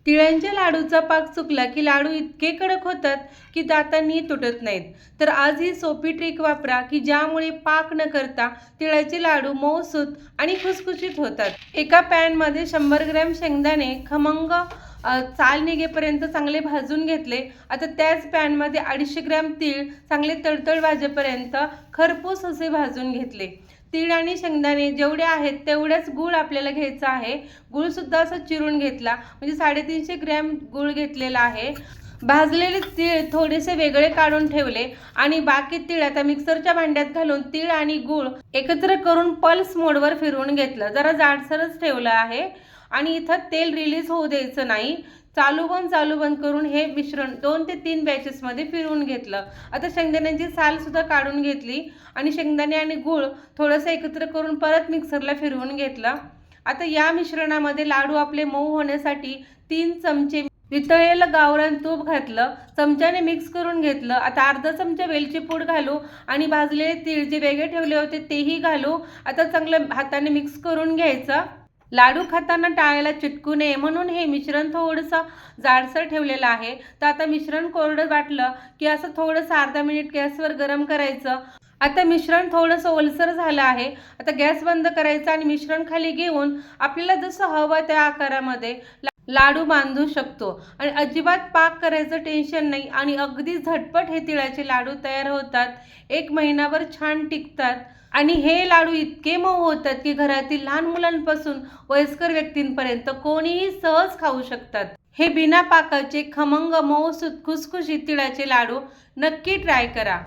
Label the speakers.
Speaker 1: तिळांच्या लाडूचा पाक चुकला की लाडू इतके कडक होतात की दातांनी तुटत नाहीत. तर आज ही सोपी ट्रिक वापरा की ज्यामुळे पाक न करता तिळाचे लाडू मऊसूत आणि खुसखुशीत होतात. एका पॅनमध्ये 100 ग्रॅम शेंगदाणे खमंग चाल निघेपर्यंत चांगले भाजून घेतले. आता त्याच पॅनमध्ये 250 ग्रॅम तीळ चांगले तळतळ भाजेपर्यंत खरपूस असे भाजून घेतले. तीळ आणि शेंगदाणे जेवढे आहेत तेवढाच गूळ आपल्याला घ्यायचा आहे. गूळसुद्धा असं चिरून घेतला, म्हणजे 350 ग्रॅम गूळ घेतलेला आहे. भाजलेले तीळ थोडेसे वेगळे काढून ठेवले आणि बाकी तीळ आता मिक्सरच्या भांड्यात घालून तीळ आणि गूळ एकत्र करून पल्स मोडवर फिरवून घेतलं. जरा जाडसरच ठेवलं आहे आणि इथं तेल रिलीज होऊ द्यायचं नाही. चालू बंद करून हे मिश्रण 2 ते 3 बॅचेसमध्ये फिरवून घेतलं. आता शेंगदाण्याची सालसुद्धा काढून घेतली आणि शेंगदाणे आणि गूळ थोडंसं एकत्र करून परत मिक्सरला फिरवून घेतलं. आता या मिश्रणामध्ये लाडू आपले मऊ होण्यासाठी 3 चमचे वितळलेलं गावरान तूप घातलं. चमच्याने मिक्स करून घेतलं. आता अर्धा चमचा वेलची पूड घालू आणि भाजलेले तीळ जे वेगळे ठेवले होते तेही घालू. आता चांगलं हाताने मिक्स करून घ्यायचं. लाडू खाताना टाळ्याला चिटकू नये म्हणून हे मिश्रण थोडंसं जाडसर ठेवलेलं आहे. तर आता मिश्रण कोरडं वाटलं की असं थोडंसं अर्धा मिनिट गॅसवर गरम करायचं. आता मिश्रण थोडंसं ओलसर झालं आहे. आता गॅस बंद करायचा आणि मिश्रण खाली घेऊन आपल्याला जसं हवं त्या आकारामध्ये लाडू बांधू शकतो आणि अजिबात पाक करायचं टेन्शन नाही आणि अगदी झटपट हे तिळाचे लाडू तयार होतात. 1 महिनाभर छान टिकतात आणि हे लाडू इतके मऊ होतात की घरातील लहान मुलांपासून वयस्कर व्यक्तींपर्यंत कोणीही सहज खाऊ शकतात. हे बिना पाकाचे खमंग मऊसूत खुसखुशीत तिळाचे लाडू नक्की ट्राय करा.